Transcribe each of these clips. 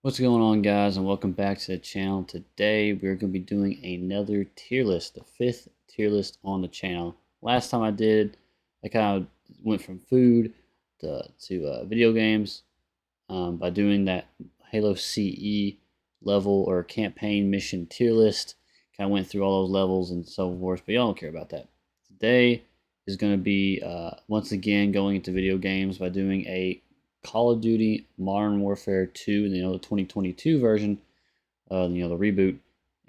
What's going on, guys, and welcome back to the channel. Today we're going to be doing another tier list, the fifth tier list on the channel. Last time I kind of went from food to video games by doing that Halo CE level or campaign mission tier list. Kind of went through all those levels and so forth, but y'all don't care about that. Today is going to be once again going into video games by doing a Call of Duty Modern Warfare 2, the 2022 version, the reboot.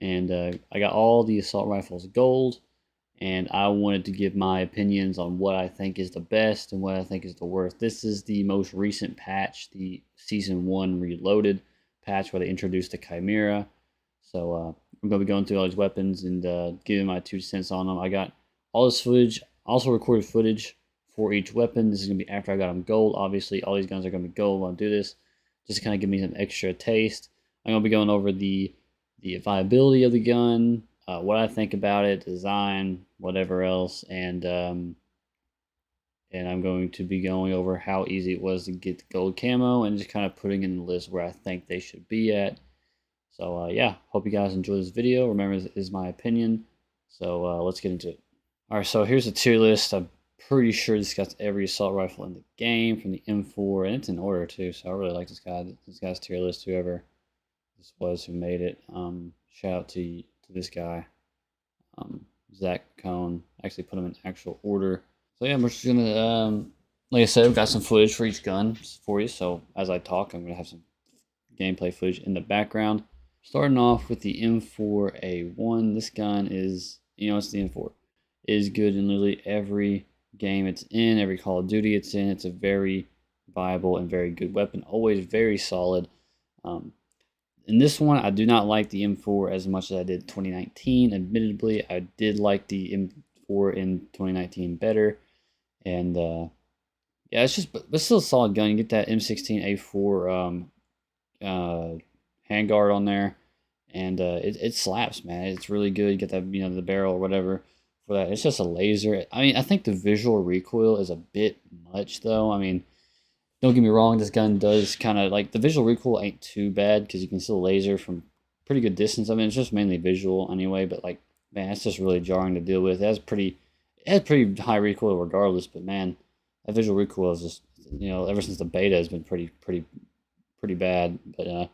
And I got all the assault rifles gold, and I wanted to give my opinions on what I think is the best and what I think is the worst. This is the most recent patch, the Season 1 Reloaded patch where they introduced the Chimera. So I'm going to be going through all these weapons and giving my 2 cents on them. I got all this footage, also recorded footage for each weapon. This is going to be after I got them gold. Obviously, all these guns are going to be gold when I do this, just to kind of give me some extra taste. I'm going to be going over the viability of the gun, what I think about it, design, whatever else, and I'm going to be going over how easy it was to get the gold camo and just kind of putting in the list where I think they should be at. So yeah, hope you guys enjoy this video. Remember, this is my opinion. So let's get into it. All right, so here's a tier list. I'm pretty sure this got every assault rifle in the game from the M4, and it's in order too. So I really like this guy. This guy's tier list. Whoever this was who made it. Shout out to this guy, Zach Cohn. Actually put them in actual order. So yeah, we're just gonna, like I said, I've got some footage for each gun for you. So as I talk, I'm gonna have some gameplay footage in the background. Starting off with the M4A1. This gun is, it's the M4. It is good in literally every game it's in, every Call of Duty it's in. It's a very viable and very good weapon. Always very solid. In this one, I do not like the M4 as much as I did 2019. Admittedly, I did like the M4 in 2019 better. And yeah, but still a solid gun. You get that M16A4 handguard on there, and it slaps, man. It's really good. You get that, the barrel or whatever for that. It's just a laser. I mean, I think the visual recoil is a bit much, though. I mean, don't get me wrong, this gun does kind of like the visual recoil ain't too bad because you can still laser from pretty good distance. I mean, it's just mainly visual anyway, but like, man, it's just really jarring to deal with. It has pretty high recoil regardless, but man, that visual recoil is just, ever since the beta has been pretty bad. But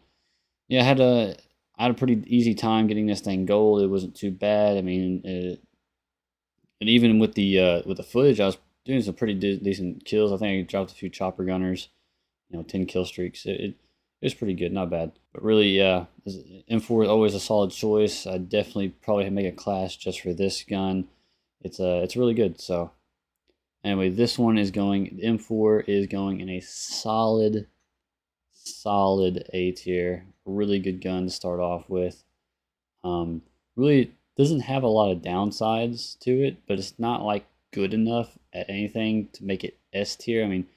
yeah, I had a pretty easy time getting this thing gold. It wasn't too bad. I mean, and even with the footage, I was doing some pretty decent kills. I think I dropped a few chopper gunners, 10 kill streaks. It was pretty good, not bad. But really, yeah, M4 is always a solid choice. I'd definitely probably make a class just for this gun. It's really good. So anyway, this one is going. M4 is going in a solid A tier. Really good gun to start off with. Really doesn't have a lot of downsides to it, but it's not like good enough at anything to make it S tier. I mean,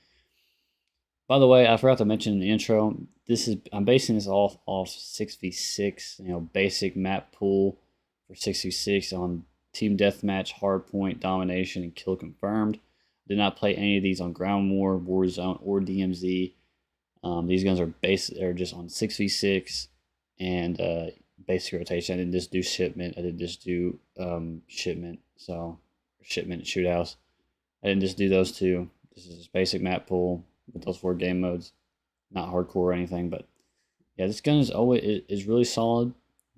by the way, I forgot to mention in the intro, I'm basing this off 6v6, basic map pool for 6v6 on team deathmatch, hardpoint, domination, and kill confirmed. Did not play any of these on ground war, Warzone, or DMZ. These guns are just on 6v6 and basic rotation. I didn't just do shipment. I didn't just do shipment. So shipment shoothouse. I didn't just do those two. This is just basic map pool with those 4 game modes. Not hardcore or anything, but yeah, this gun is really solid.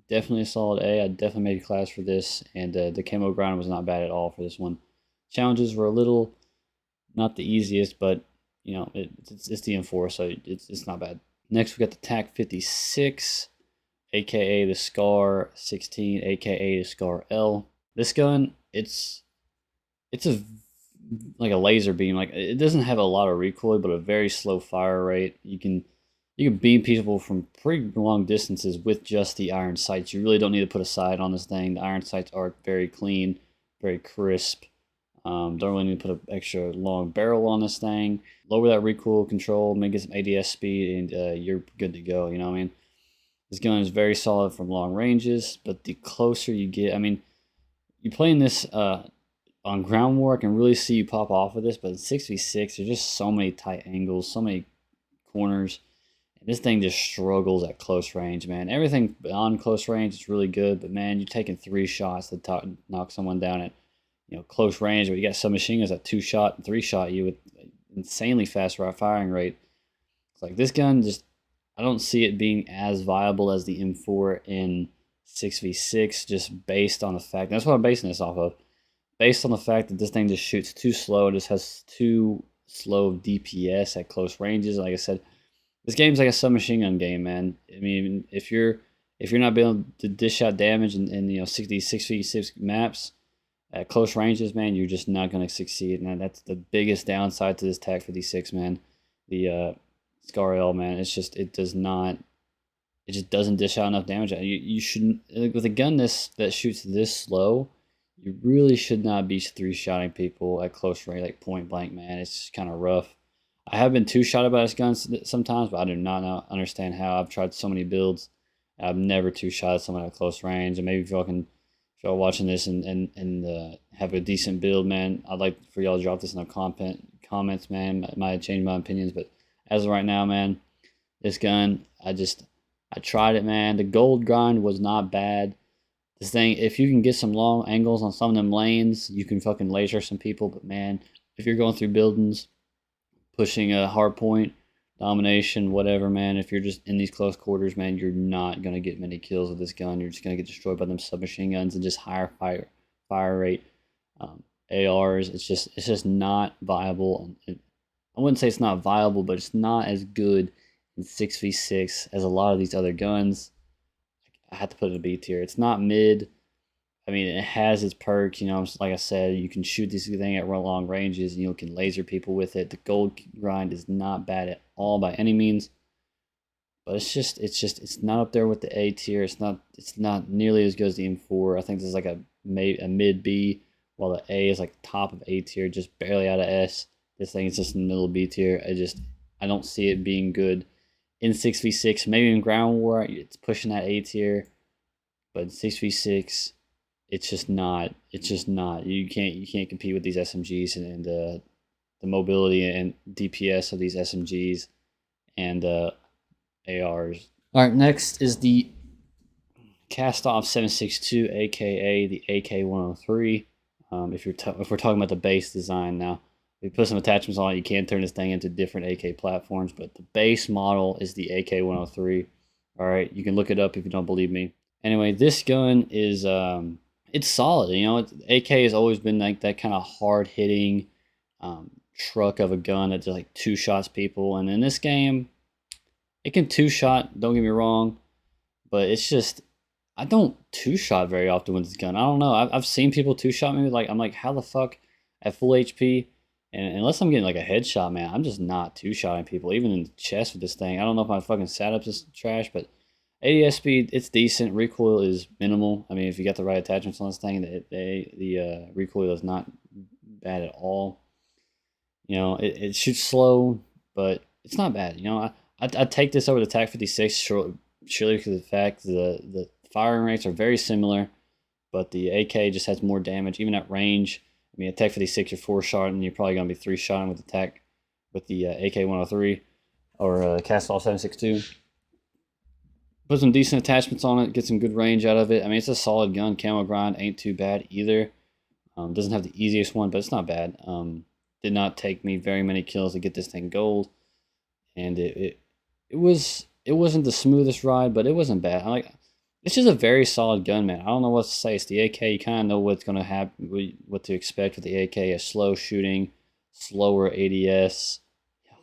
Definitely a solid A. I definitely made a class for this, and the camo grind was not bad at all for this one. Challenges were a little not the easiest, but it's the M4, so it's not bad. Next, we got the TAC 56, aka the SCAR 16, aka the SCAR L. This gun, it's a like a laser beam. Like, it doesn't have a lot of recoil, but a very slow fire rate. You can beam people from pretty long distances with just the iron sights. You really don't need to put a sight on this thing. The iron sights are very clean, very crisp. Don't really need to put an extra long barrel on this thing. Lower that recoil control, maybe get some ADS speed, and you're good to go. You know what I mean? This gun is very solid from long ranges, but the closer you get, I mean, you playing this on ground war, I can really see you pop off of this, but in 6v6, there's just so many tight angles, so many corners, This thing just struggles at close range, man. Everything beyond close range is really good, but man, you're taking 3 shots to knock someone down at close range. But you got submachine guns that 2 shot and 3 shot you with insanely fast firing rate. It's like this gun just I don't see it being as viable as the M4 in 6v6, just based on the fact that's what I'm basing this off of. Based on the fact that this thing just shoots too slow, it just has too slow DPS at close ranges. Like I said, this game's like a submachine gun game, man. I mean, if you're not being able to dish out damage in 6v6 maps at close ranges, man, you're just not going to succeed. And that's the biggest downside to this TAC 56, man. The Scar L, man, it just doesn't dish out enough damage. You shouldn't, with a gun that shoots this slow, you really should not be 3-shotting people at close range, like point blank, man. It's kind of rough. I have been 2-shotted by this gun sometimes, but I do not understand how. I've tried so many builds. I've never 2-shotted someone at close range. And maybe if y'all watching this and have a decent build, man, I'd like for y'all to drop this in the comments, man. I might change my opinions, but as of right now, man, this gun, I tried it, man. The gold grind was not bad. This thing, if you can get some long angles on some of them lanes, you can fucking laser some people. But man, if you're going through buildings, pushing a hard point, domination, whatever, man, if you're just in these close quarters, man, you're not going to get many kills with this gun. You're just going to get destroyed by them submachine guns and just higher fire rate ARs. It's just not viable. I wouldn't say it's not viable, but it's not as good in 6v6 as a lot of these other guns. I have to put it in a B tier. It's not mid. I mean, it has its perks. Like I said, you can shoot this thing at long ranges, and you can laser people with it. The gold grind is not bad at all by any means, but it's not up there with the A tier. It's not nearly as good as the M4. I think this is like a mid B, while the A is like top of A tier, just barely out of S. This thing is just in the middle of B tier. I don't see it being good in 6v6. Maybe in ground war, it's pushing that A tier, but in 6v6. It's just not. You can't compete with these SMGs and the mobility and DPS of these SMGs and ARs. All right, next is the Kastov 762, aka the AK-103. If we're talking about the base design now, we put some attachments on it. You can turn this thing into different AK platforms, but the base model is the AK-103. All right, you can look it up if you don't believe me. Anyway, this gun is it's solid. AK has always been like that kind of hard hitting truck of a gun that just like 2-shots people. And in this game, it can 2-shot. Don't get me wrong, but it's just I don't 2-shot very often with this gun. I don't know. I've seen people 2-shot me. Like I'm like, how the fuck at full HP? And unless I'm getting like a headshot, man, I'm just not 2-shotting people, even in the chest with this thing. I don't know if my fucking setup is trash, but ADS speed, it's decent. Recoil is minimal. I mean, if you got the right attachments on this thing, the recoil is not bad at all. It shoots slow, but it's not bad. I'd take this over the TAC 56 surely because of the fact the firing rates are very similar, but the AK just has more damage, even at range. I mean, a TAC 56, you're 4-shot, and you're probably going to be 3-shotting with the TAC, with the AK-103 or Kastov 762. Put some decent attachments on it, get some good range out of it. I mean, it's a solid gun. Camo grind ain't too bad either. Doesn't have the easiest one, but it's not bad. Did not take me very many kills to get this thing gold, and it wasn't the smoothest ride, but it wasn't bad. It's just a very solid gun, man. I don't know what to say. It's the AK. You kind of know what's gonna happen, what to expect with the AK. A slow shooting, slower ADS,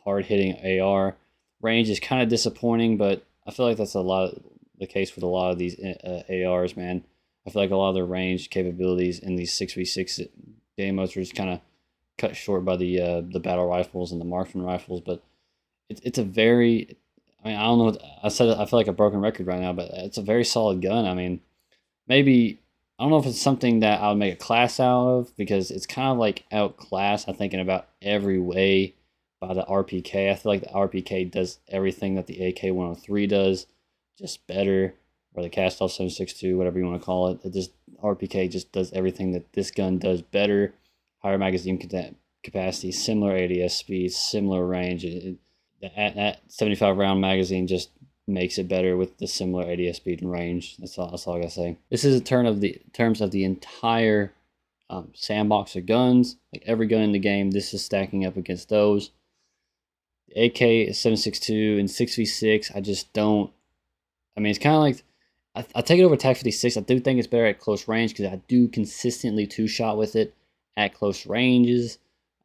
hard hitting AR. Range is kind of disappointing, but I feel like that's a lot of the case with a lot of these ARs, man. I feel like a lot of their range capabilities in these 6v6 game modes are just kind of cut short by the battle rifles and the marksman rifles. But it's a very, I mean, I don't know. I said I feel like a broken record right now, but it's a very solid gun. I mean, maybe I don't know if it's something that I would make a class out of, because it's kind of like outclassed, I think, in about every way by the RPK. I feel like the RPK does everything that the AK-103 does, just better, or the Kastov 762, whatever you want to call it. RPK just does everything that this gun does better. Higher magazine capacity, similar ADS speed, similar range. that 75 round magazine just makes it better with the similar ADS speed and range. That's all I gotta say. This is in terms of the entire sandbox of guns. Like every gun in the game, this is stacking up against those. The AK 7.62 and 6v6. I just don't. I mean, it's kind of like I take it over TAC 56. I do think it's better at close range because I do consistently two-shot with it at close ranges.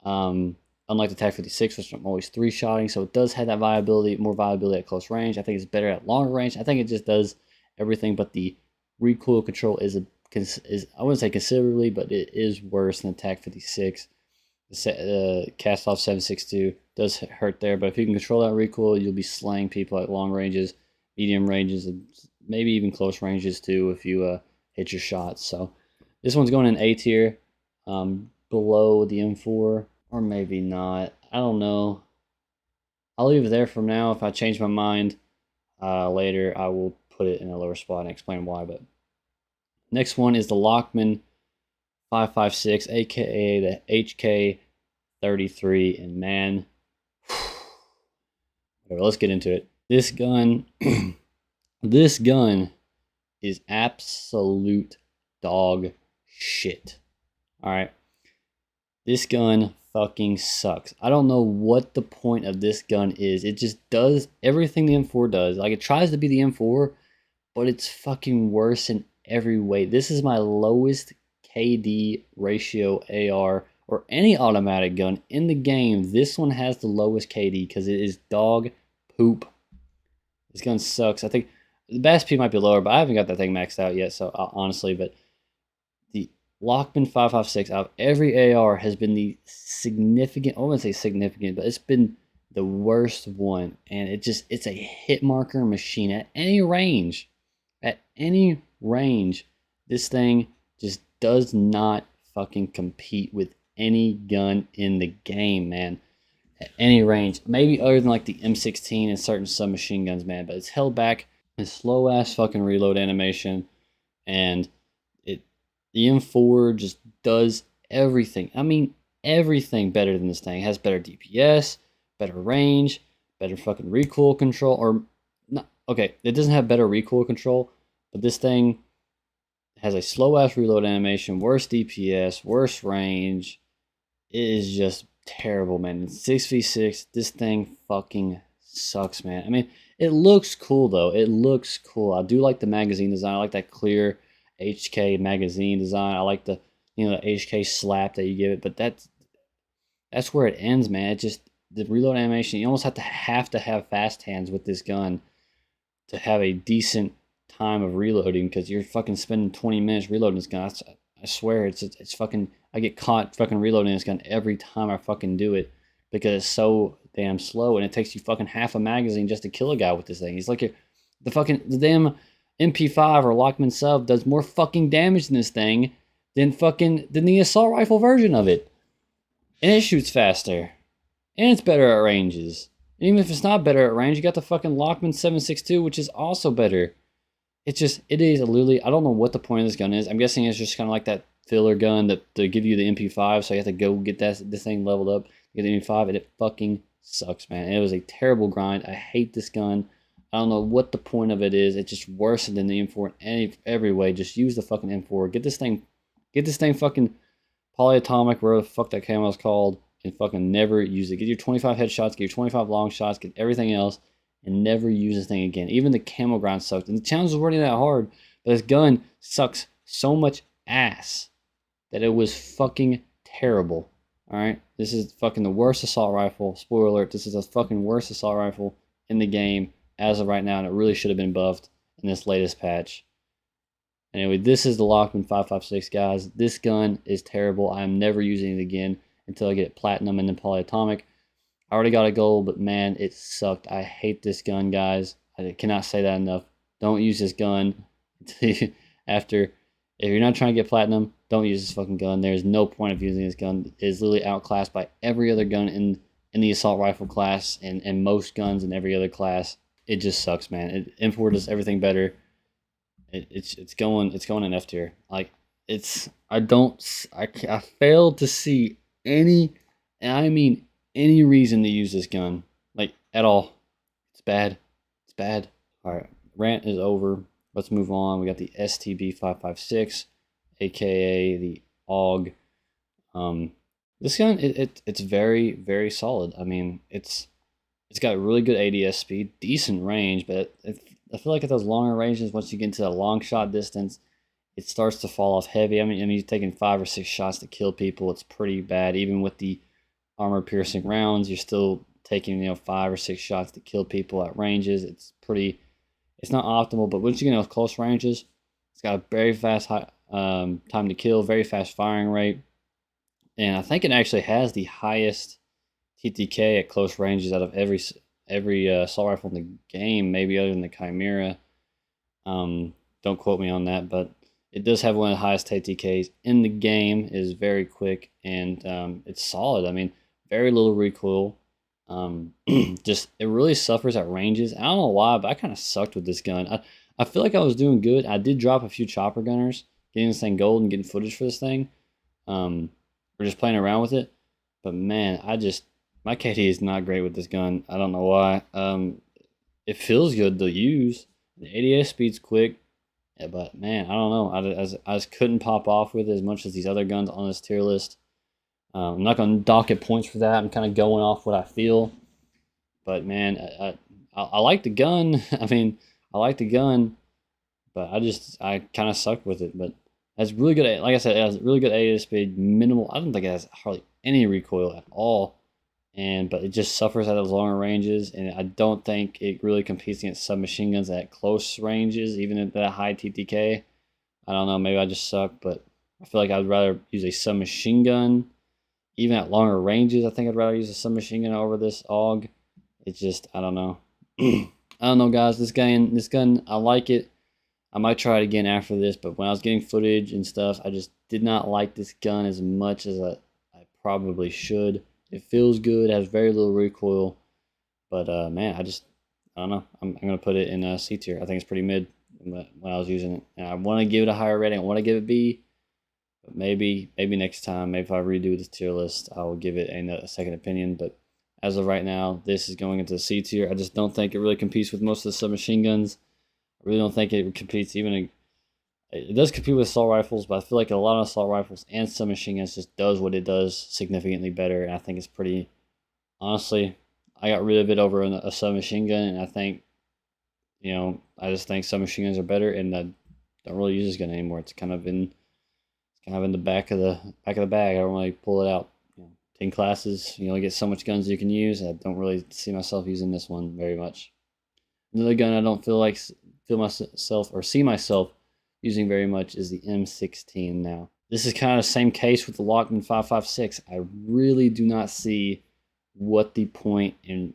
Unlike the TAC 56, which I'm always three-shotting, so it does have that viability, more viability at close range. I think it's better at longer range. I think it just does everything, but the recoil control is I wouldn't say considerably, but it is worse than the TAC 56. The Cast-Off 7.62 does hurt there, but if you can control that recoil, you'll be slaying people at long ranges, medium ranges, and maybe even close ranges too if you hit your shots. So this one's going in A tier, below the M4, or maybe not. I don't know. I'll leave it there for now. If I change my mind later, I will put it in a lower spot and explain why. But next one is the Lockman 5.56, aka the HK33, and man, whatever, let's get into it. This gun, this gun is absolute dog shit. All right, this gun fucking sucks. I don't know what the point of this gun is. It just does everything the M4 does. Like, it tries to be the M4, but it's fucking worse in every way. This is my lowest KD ratio AR or any automatic gun in the game. This one has the lowest KD because it is dog poop. This gun sucks. I think the BAS-P might be lower, but I haven't got that thing maxed out yet, so honestly, but the Lockman 5.56 out of every AR has been the significant, I wouldn't say significant, but it's been the worst one, and it's a hit marker machine at any range. At any range, this thing just does not fucking compete with any gun in the game, man. At any range. Maybe other than like the M16 and certain submachine guns, man. But it's held back in slow ass fucking reload animation. And the M4 just does everything. I mean, everything better than this thing. It has better DPS, better range, better fucking recoil control. Or, not, okay, it doesn't have better recoil control, but this thing has a slow ass reload animation, worse DPS, worse range. It is just terrible, man. In 6v6, this thing fucking sucks, man. I mean, it looks cool though. It looks cool. I do like the magazine design. I like that clear HK magazine design. I like the the HK slap that you give it, but that's where it ends, man. It just, the reload animation, you almost have to have fast hands with this gun to have a decent time of reloading, because you're fucking spending 20 minutes reloading this gun. I swear it's fucking, I get caught fucking reloading this gun every time I fucking do it because it's so damn slow, and it takes you fucking half a magazine just to kill a guy with this thing. He's like the damn MP5 or Lockman sub does more fucking damage than this thing than the assault rifle version of it. And it shoots faster. And it's better at ranges. And even if it's not better at range, you got the fucking Lockman 7.62, which is also better. It is literally, I don't know what the point of this gun is. I'm guessing it's just kind of like that filler gun that to give you the MP5, so you have to go get this thing leveled up, get the MP5, and it fucking sucks, man. It was a terrible grind. I hate this gun. I don't know what the point of it is. It's just worse than the M4 in every way. Just use the fucking M4. Get this thing fucking polyatomic, whatever the fuck that camo is called, and fucking never use it. Get your 25 headshots, get your 25 long shots, get everything else, and never use this thing again. Even the camo grind sucked. And the challenge was already that hard, but this gun sucks so much ass that it was fucking terrible. Alright? This is fucking the worst assault rifle. Spoiler alert, this is the fucking worst assault rifle in the game as of right now, and it really should have been buffed in this latest patch. Anyway, this is the Lockman 5.56, guys. This gun is terrible. I am never using it again until I get platinum and then polyatomic. I already got a gold, but man, it sucked. I hate this gun, guys. I cannot say that enough. Don't use this gun after. If you're not trying to get platinum, don't use this fucking gun. There's no point of using this gun. It is literally outclassed by every other gun in the assault rifle class and most guns in every other class. It just sucks, man. M4 does everything better. It's going in F tier. Like, I failed to see any, and I mean any reason to use this gun. Like, at all. It's bad. It's bad. All right, rant is over. Let's move on. We got the STB556, aka the AUG. Um, this gun, it's very, very solid. I mean, it's got really good ADS speed, decent range, but I feel like at those longer ranges, once you get into the long shot distance, it starts to fall off heavy. I mean, you're taking 5 or 6 shots to kill people. It's pretty bad. Even with the armor piercing rounds, you're still taking 5 or 6 shots to kill people at ranges. It's not optimal, but once you get in those close ranges, it's got a very fast time to kill, very fast firing rate, and I think it actually has the highest TTK at close ranges out of every assault rifle in the game, maybe other than the Chimera. Don't quote me on that, but it does have one of the highest TTKs in the game. It is very quick and it's solid. I mean, very little recoil. Just it really suffers at ranges. I don't know why, but I kind of sucked with this gun. I feel like I was doing good. I did drop a few chopper gunners, getting this thing gold and getting footage for this thing. We're just playing around with it. But man, my KD is not great with this gun. I don't know why. It feels good to use. The ADS speed's quick. Yeah, but man, I don't know. I just couldn't pop off with it as much as these other guns on this tier list. I'm not going to dock it points for that. I'm kind of going off what I feel. But man, I like the gun. I mean, I like the gun, but I kind of suck with it. But it's really good. Like I said, it has really good ADS speed, minimal. I don't think it has hardly any recoil at all. But it just suffers at those longer ranges, and I don't think it really competes against submachine guns at close ranges, even at that high TTK. I don't know, maybe I just suck, but I feel like I'd rather use a submachine gun, even at longer ranges. I think I'd rather use a submachine gun over this AUG. It's just, I don't know. I don't know, guys. This gun, I like it. I might try it again after this, but when I was getting footage and stuff, I just did not like this gun as much as I probably should. It feels good, has very little recoil, but man, I don't know. I'm gonna put it in C tier. I think it's pretty mid when I was using it, and I want to give it a higher rating. I want to give it B, but maybe next time, maybe if I redo this tier list, I will give it a second opinion. But as of right now, this is going into the C tier. I just don't think it really competes with most of the submachine guns. I really don't think it competes even. It does compete with assault rifles, but I feel like a lot of assault rifles and submachine guns just does what it does significantly better. And I think it's pretty, honestly, I got rid of it over a submachine gun, and I think, I just think submachine guns are better, and I don't really use this gun anymore. It's kind of in the back of the bag. I don't really pull it out. Taking classes, you only get so much guns you can use. I don't really see myself using this one very much. Another gun I don't see myself using very much is the M16 now. This is kind of the same case with the Lockman 556. I really do not see what the point and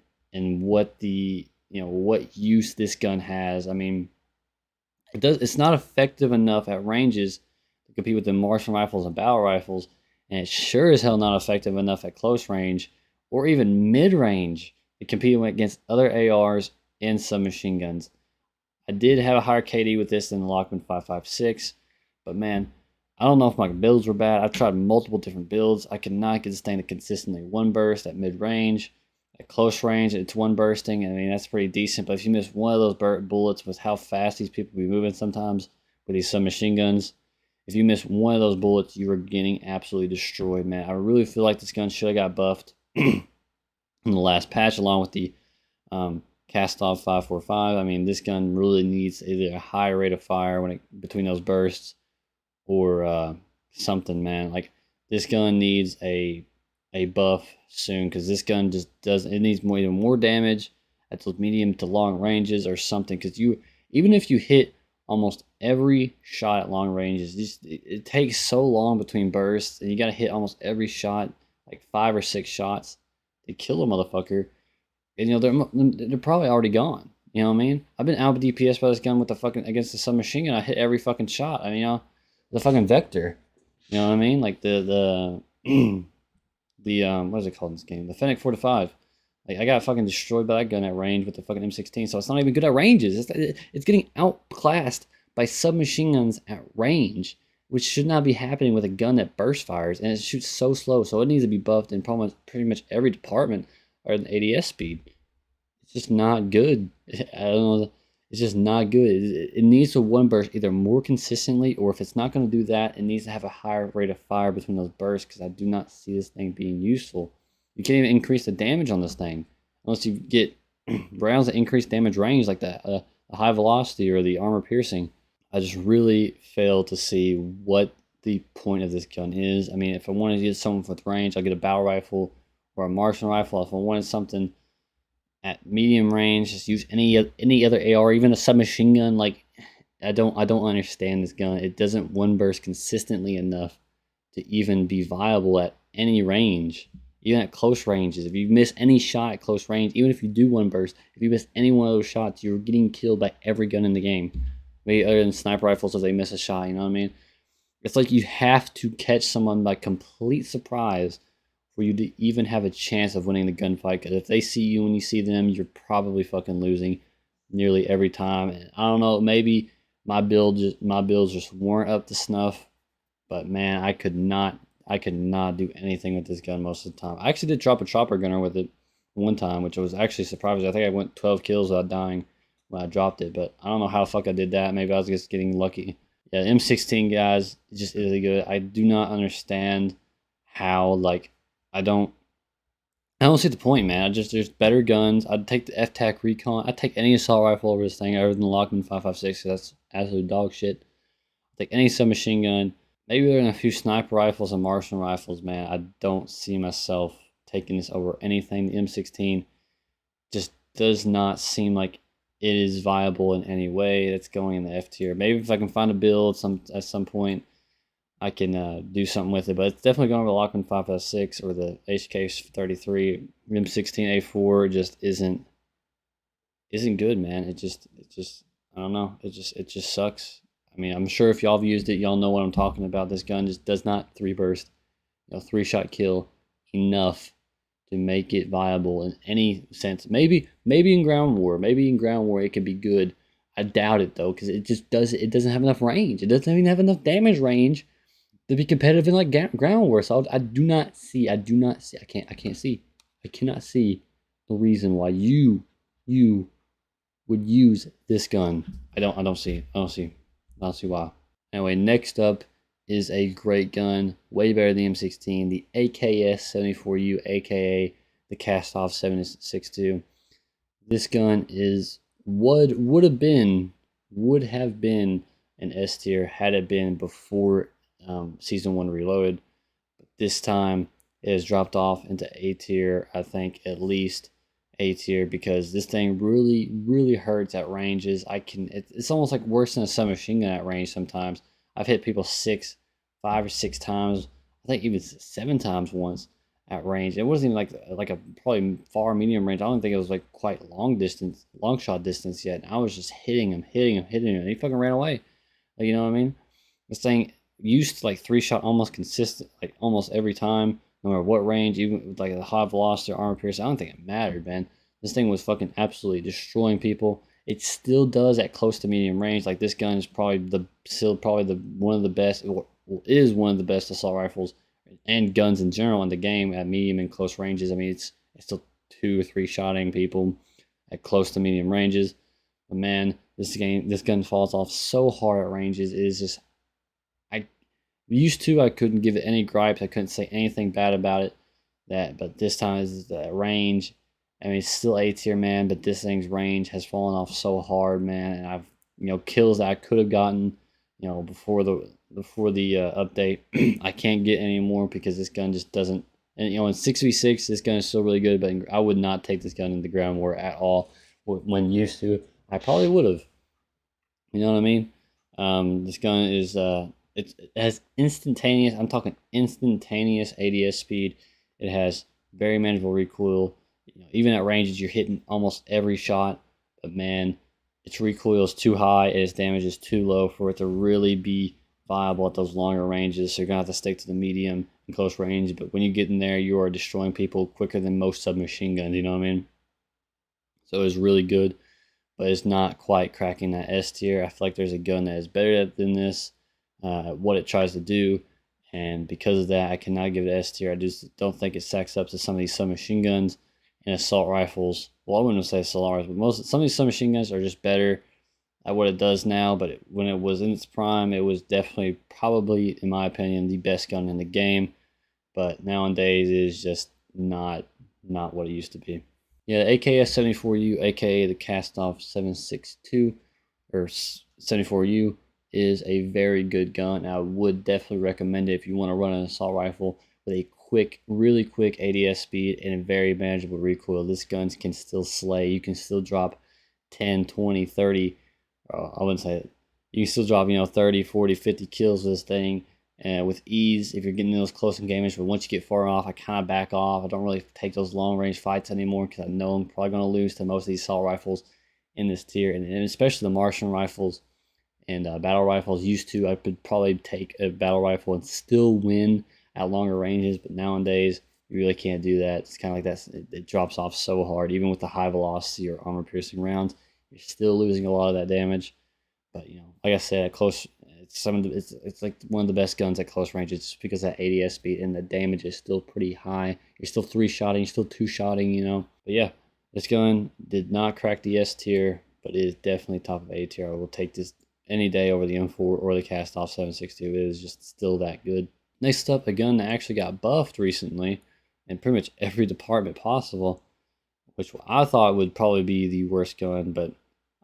what the what use this gun has. I mean, it's not effective enough at ranges to compete with the Marksman rifles and battle rifles, and it's sure as hell not effective enough at close range or even mid range to compete against other ARs and submachine guns. I did have a higher KD with this than the Lockman 556, but man, I don't know if my builds were bad. I've tried multiple different builds. I could not get this thing to consistently one burst at mid range. At close range, it's one bursting. I mean, that's pretty decent, but if you miss one of those bullets with how fast these people be moving sometimes with these submachine guns, if you miss one of those bullets, you are getting absolutely destroyed, man. I really feel like this gun should have got buffed in the last patch, along with the Kastov 545. I mean, this gun really needs either a higher rate of fire between those bursts or something, man. Like, this gun needs a buff soon, because this gun just needs even more damage at those medium to long ranges or something. Because even if you hit almost every shot at long ranges, it takes so long between bursts, and you got to hit almost every shot, like 5 or 6 shots to kill a motherfucker. And they're probably already gone. You know what I mean? I've been out DPS by this gun against the submachine gun. I hit every fucking shot. I mean, the fucking Vector. You know what I mean? Like the what is it called in this game? The Fennec 45. Like, I got fucking destroyed by that gun at range with the fucking M16. So it's not even good at ranges. It's getting outclassed by submachine guns at range, which should not be happening with a gun that burst fires, and it shoots so slow. So it needs to be buffed in pretty much every department or the ADS speed. It's just not good. I don't know. It's just not good. It needs to one burst either more consistently, or if it's not going to do that, it needs to have a higher rate of fire between those bursts because I do not see this thing being useful. You can't even increase the damage on this thing unless you get rounds that increase damage range like that, the high velocity or the armor piercing. I just really fail to see what the point of this gun is. I mean, if I wanted to get someone with range, I'll get a battle rifle or a marksman rifle. If I wanted something at medium range, just use any other AR, even a submachine gun. Like I don't understand this gun. It doesn't one burst consistently enough to even be viable at any range, even at close ranges. If you miss any shot at close range, even if you do one burst, if you miss any one of those shots, you're getting killed by every gun in the game. Maybe other than sniper rifles, if they miss a shot, you know what I mean? It's like you have to catch someone by complete surprise for you to even have a chance of winning the gunfight. Because if they see you when you see them, you're probably fucking losing nearly every time. And I don't know, maybe my builds just weren't up to snuff. But man, I could not do anything with this gun most of the time. I actually did drop a chopper gunner with it one time, which was actually surprising. I think I went 12 kills without dying when I dropped it, but I don't know how the fuck I did that. Maybe I was just getting lucky. Yeah, M16 guys just really good. I do not understand how like I don't I don't see the point, man. I just there's better guns. I'd take the F-TAC Recon. I'd take any assault rifle over this thing other than the Lockman 5.56. That's absolute dog shit. I'd take any submachine gun. Maybe there are a few sniper rifles and marksman rifles, man. I don't see myself taking this over anything. The M16 just does not seem like it is viable in any way. That's going in the F tier. Maybe if I can find a build at some point, I can do something with it. But it's definitely going over the Lockman 5.56 or the HK33. M16A4 just isn't good, man. It just I don't know. It just sucks. I mean, I'm sure if y'all have used it, y'all know what I'm talking about. This gun just does not three burst, three shot kill enough to make it viable in any sense. Maybe in ground war, it could be good. I doubt it though, because it doesn't have enough range. It doesn't even have enough damage range to be competitive in like ground war. So I cannot see. I cannot see the reason why you would use this gun. I don't see. I don't see why. Anyway, next up is a great gun, way better than the M16, the AKS-74U, aka the Kastov 7.62. This gun is would have been an S tier had it been before Season 1 Reloaded. But this time it has dropped off into A tier, I think at least A tier, because this thing really hurts at ranges. It's almost like worse than a submachine gun at range sometimes. I've hit people 5 or 6 times, I think even 7 times once at range. It wasn't even like a probably far medium range. I don't think it was like quite long shot distance yet. I was just hitting him, and he fucking ran away. Like, you know what I mean? This thing used to like 3-shot almost consistent, like almost every time, no matter what range, even with like the high velocity or armor pierce. I don't think it mattered, man. This thing was fucking absolutely destroying people. It still does at close to medium range. Like this gun is still probably the one of the best, or is one of the best assault rifles and guns in general in the game at medium and close ranges. I mean, it's still 2 or 3 shotting people at close to medium ranges. But man, this gun falls off so hard at ranges. It is just I couldn't give it any gripes. I couldn't say anything bad about it. But this time is the range. I mean, it's still A tier, man. But this thing's range has fallen off so hard, man. And I've kills that I could have gotten, before the update, I can't get anymore because this gun just doesn't. And in 6v6, this gun is still really good. But I would not take this gun in the ground war at all. When used to, I probably would have. You know what I mean? This gun is it has instantaneous. I'm talking instantaneous ADS speed. It has very manageable recoil. Even at ranges, you're hitting almost every shot. But man, its recoil is too high. Its damage is too low for it to really be viable at those longer ranges. So you're gonna have to stick to the medium and close range. But when you get in there, you are destroying people quicker than most submachine guns. You know what I mean? So it's really good, but it's not quite cracking that S tier. I feel like there's a gun that is better than this, what it tries to do, and because of that, I cannot give it S tier. I just don't think it stacks up to some of these submachine guns. and assault rifles. Well, I wouldn't say assault rifles, but some of these submachine guns are just better at what it does now. But when it was in its prime, it was definitely probably, in my opinion, the best gun in the game. But nowadays, it is just not what it used to be. Yeah, the AKS-74U, aka the Cast-Off 7.62 or 74U, is a very good gun. I would definitely recommend it if you want to run an assault rifle with a quick, really quick ADS speed and a very manageable recoil. This gun can still slay. You can still drop 10, 20, 30. I wouldn't say it. You can still drop, 30, 40, 50 kills with this thing with ease if you're getting those close engagements. But once you get far off, I kind of back off. I don't really take those long range fights anymore because I know I'm probably going to lose to most of these assault rifles in this tier, and especially the Martian rifles and battle rifles. Used to, I could probably take a battle rifle and still win at longer ranges, but nowadays you really can't do that. It's kind of like that. It drops off so hard, even with the high velocity or armor piercing rounds. You're still losing a lot of that damage. But like I said, at close, it's like one of the best guns at close range. It's just because of that ADS speed and the damage is still pretty high. You're still 3-shotting, you're still 2-shotting. But yeah, this gun did not crack the S tier, but it is definitely top of A tier. I will take this any day over the M4 or the Cast-Off 7.62. It is just still that good. Next up, a gun that actually got buffed recently in pretty much every department possible, which I thought would probably be the worst gun, but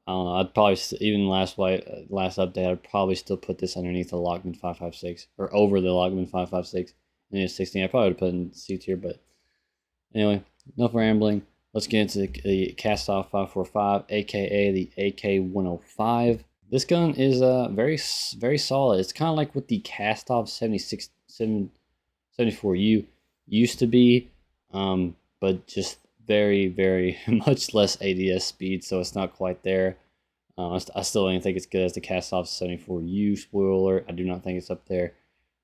I don't know. I'd probably even last update, I'd probably still put this underneath the Lockman 5.56 or over the Lockman 5.56 and it's 16. I probably would put it in C tier, but anyway, enough rambling. Let's get into the Cast-Off 5.45, aka the AK-105. This gun is very very solid. It's kind of like what the Cast-Off 74U used to be, but just very, very much less ADS speed, so it's not quite there. I still don't think it's good as the Cast-Off 74U. Spoiler, I do not think it's up there,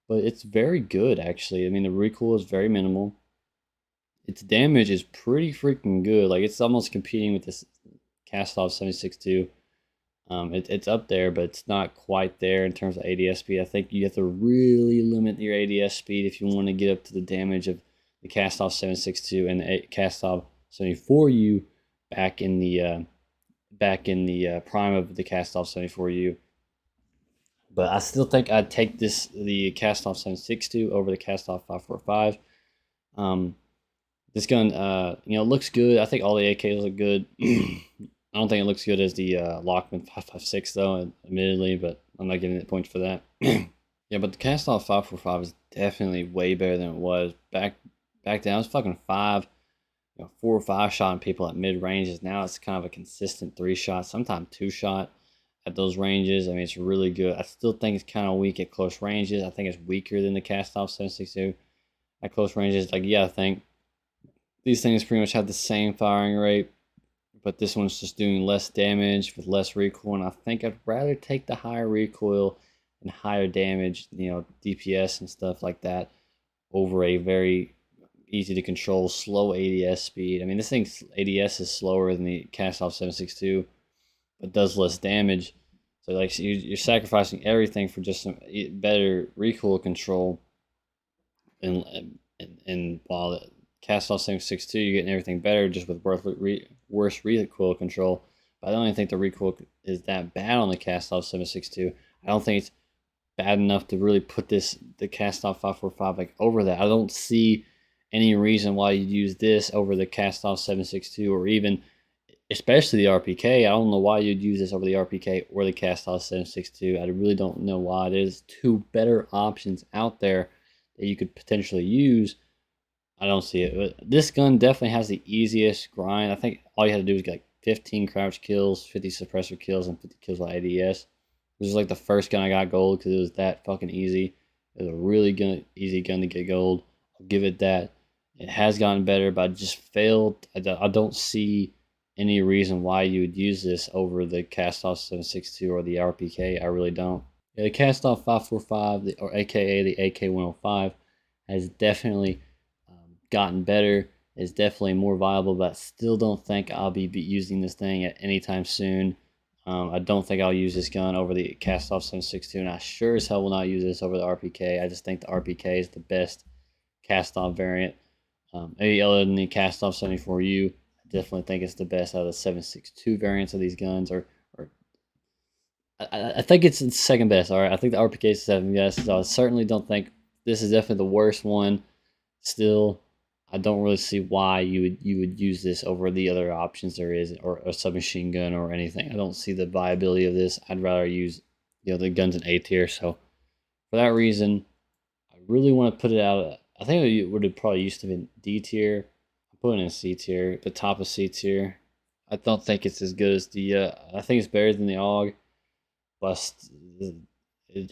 but it's very good actually. I mean, the recoil is very minimal. Its damage is pretty freaking good. Like, it's almost competing with this Cast-Off 7.62. It's up there, but it's not quite there in terms of ADS speed. I think you have to really limit your ADS speed if you want to get up to the damage of the Cast-Off 7.62 and the Cast-Off 74U back in the prime of the Cast-Off 74U. But I still think I'd take the Cast-Off 7.62 over the Cast-Off 5.45. This gun, looks good. I think all the AKs look good. I don't think it looks good as the Lockman 5.56 though, admittedly, but I'm not giving it points for that. Yeah, but the Cast-Off 5.45 is definitely way better than it was back then. It was fucking 4 or 5 shotting people at mid ranges. Now it's kind of a consistent 3-shot, sometimes 2-shot at those ranges. I mean, it's really good. I still think it's kind of weak at close ranges. I think it's weaker than the Cast-Off 7.62 at close ranges. Like, yeah, I think these things pretty much have the same firing rate, but this one's just doing less damage with less recoil, and I think I'd rather take the higher recoil and higher damage, DPS and stuff like that, over a very easy to control slow ADS speed. I mean, this thing's ADS is slower than the Cast-Off 7.62, but does less damage. So like, you're sacrificing everything for just some better recoil control, and while the Cast-Off 7.62, you're getting everything better just with worse recoil control. But I don't even think the recoil is that bad on the Cast-Off 7.62. I don't think it's bad enough to really put the Cast-Off 5.45 like over that. I don't see any reason why you'd use this over the Cast-Off 7.62 or even especially the RPK. I don't know why you'd use this over the RPK or the Cast-Off 7.62. I really don't know why. There's two better options out there that you could potentially use. I don't see it. But this gun definitely has the easiest grind. I think all you had to do was get like 15 crouch kills, 50 suppressor kills, and 50 kills with ADS. This is like the first gun I got gold because it was that fucking easy. It was a really easy gun to get gold. I'll give it that. It has gotten better, but I just failed. I don't see any reason why you would use this over the Cast-Off 7.62 or the RPK. I really don't. Yeah, the Cast-Off 5.45, or aka the AK-105, has definitely gotten better. Is definitely more viable, but I still don't think I'll be using this thing at any time soon. I don't think I'll use this gun over the Cast-Off 7.62, and I sure as hell will not use this over the RPK. I just think the RPK is the best Cast-Off variant. Any other than the cast off 74U, I definitely think it's the best out of the 7.62 variants of these guns. Or I think it's the second best. All right, I think the RPK is second best. So I certainly don't think this is definitely the worst one. Still, I don't really see why you would use this over the other options there is, or a submachine gun or anything. I don't see the viability of this. I'd rather use the guns in A tier. So for that reason, I really want to put it out. I think it would have probably used to be D tier. I'm putting it in C tier, the top of C tier. I don't think it's as good as the. I think it's better than the AUG, but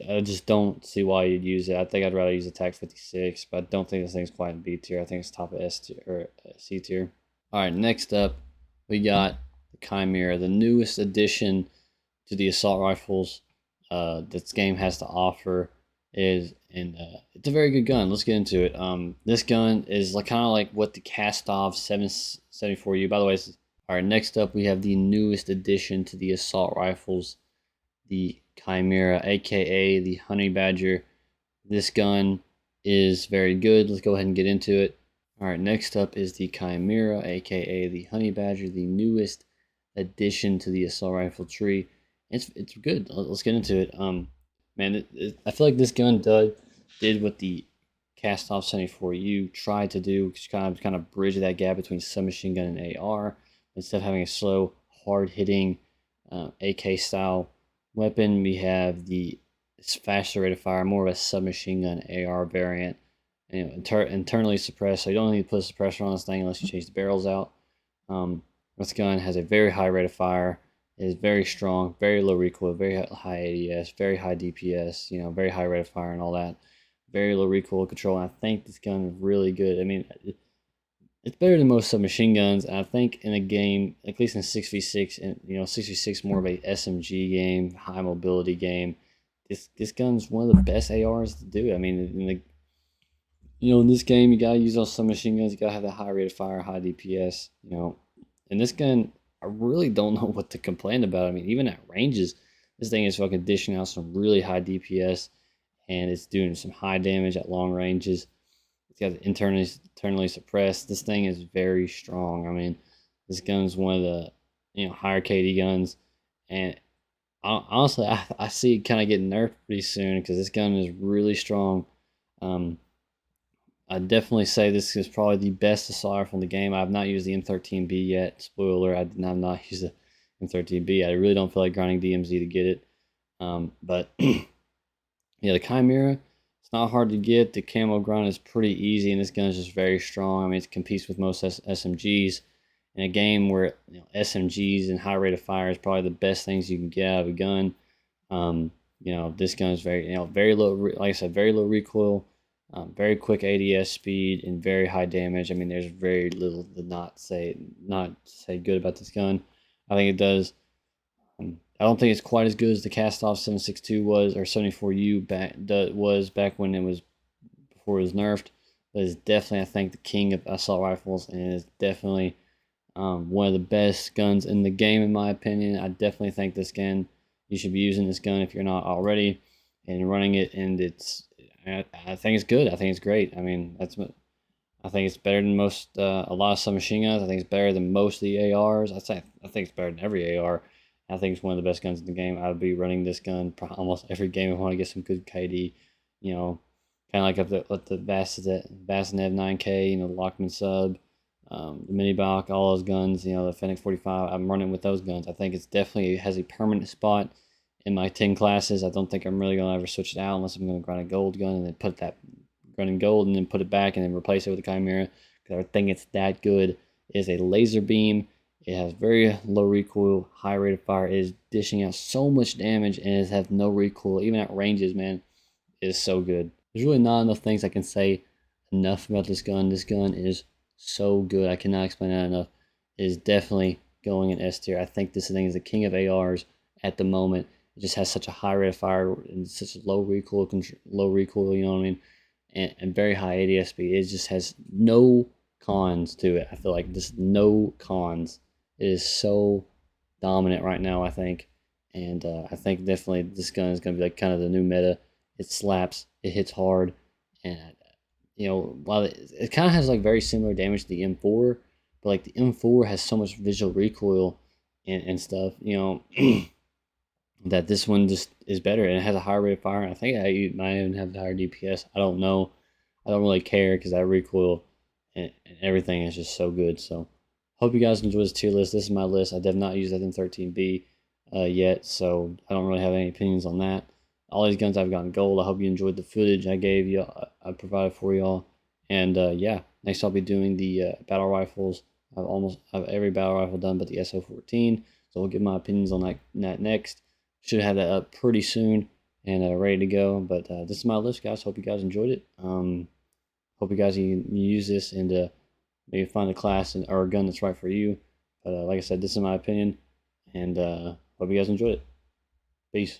I just don't see why you'd use it. I think I'd rather use the TAC 56, but I don't think this thing's quite in B tier. I think it's top of S tier or C tier. All right, next up, we got the Chimera, the newest addition to the assault rifles this game has to offer. It's a very good gun. Let's get into it. This gun is like kind of like what the Kastov 774U. By the way, all right. Next up, we have the newest addition to the assault rifles, the Chimera, aka the Honey Badger. This gun is very good. Let's go ahead and get into it. All right, next up is the Chimera, aka the Honey Badger, the newest addition to the assault rifle tree. It's good. Let's get into it. Man, I feel like this gun did what the Kastov 74U tried to do, kind of bridge that gap between submachine gun and AR. Instead of having a slow, hard hitting AK style weapon, we have the faster rate of fire, more of a submachine gun AR variant. Internally suppressed, so you don't need to put a suppressor on this thing unless you change the barrels out. This gun has a very high rate of fire. It is very strong, very low recoil, very high ADS, very high DPS, very high rate of fire and all that. Very low recoil control. And I think this gun is really good. I mean, it's better than most submachine guns. And I think in a game, at least in 6v6, and 6v6 more of a SMG game, high mobility game. This gun's one of the best ARs to do. I mean, in this game, you gotta use those submachine guns. You gotta have that high rate of fire, high DPS. And this gun, I really don't know what to complain about. I mean, even at ranges, this thing is fucking dishing out some really high DPS, and it's doing some high damage at long ranges. It's got internally suppressed. This thing is very strong. I mean, this gun's one of the higher KD guns, and honestly, I see it kind of getting nerfed pretty soon because this gun is really strong. I'd definitely say this is probably the best assault rifle in the game. I have not used the M13B yet. Spoiler, I did not use the M13B. I really don't feel like grinding DMZ to get it. But yeah, the Chimera, it's not hard to get. The camo grind is pretty easy, and this gun is just very strong. I mean, it competes with most SMGs. In a game where SMGs and high rate of fire is probably the best things you can get out of a gun. This gun is very low, like I said, very low recoil. Very quick ADS speed and very high damage. I mean, there's very little to not say good about this gun. I think it does. I don't think it's quite as good as the Kastov 7.62 was, or 74U was back when it was before it was nerfed. But it's definitely, I think, the king of assault rifles, and it's definitely one of the best guns in the game, in my opinion. I definitely think this gun, you should be using this gun if you're not already, and running it, and I think it's good. I think it's great. I mean, I think it's better than most, a lot of submachine guns. I think it's better than most of the ARs. I think it's better than every AR. I think it's one of the best guns in the game. I would be running this gun almost every game if I want to get some good KD. Kind of like the Vasinev 9K, the Lockman sub, the Mini Bach, all those guns. The Fennec 45. I'm running with those guns. I think it's definitely has a permanent spot in my 10 classes. I don't think I'm really going to ever switch it out unless I'm going to grind a gold gun and then put that running gold and then put it back and then replace it with the Chimera, because I think it's that good. It is a laser beam. It has very low recoil, high rate of fire. It is dishing out so much damage, and it has no recoil. Even at ranges, man, it is so good. There's really not enough things I can say enough about this gun. This gun is so good. I cannot explain that enough. It is definitely going in S tier. I think this thing is the king of ARs at the moment. It just has such a high rate of fire and such a low recoil, you know what I mean? And very high ADS speed. It just has no cons to it. I feel like just no cons. It is so dominant right now, I think. And I think definitely this gun is going to be like kind of the new meta. It slaps, it hits hard, and while it kind of has like very similar damage to the M4, but like the M4 has so much visual recoil and stuff, that this one just is better and it has a higher rate of fire. I think I might even have the higher DPS. I don't know. I don't really care because that recoil and everything is just so good. So hope you guys enjoy this tier list. This is my list. I have not used that M13B yet, so I don't really have any opinions on that. All these guns I've gotten gold. I hope you enjoyed the footage I gave you. I provided for y'all. And yeah, next I'll be doing the battle rifles. I've every battle rifle done but the SO14. So I'll give my opinions on that next. Should have that up pretty soon and ready to go. But this is my list, guys. Hope you guys enjoyed it. Hope you guys you use this and maybe find a class or a gun that's right for you. But like I said, this is my opinion, and hope you guys enjoyed it. Peace.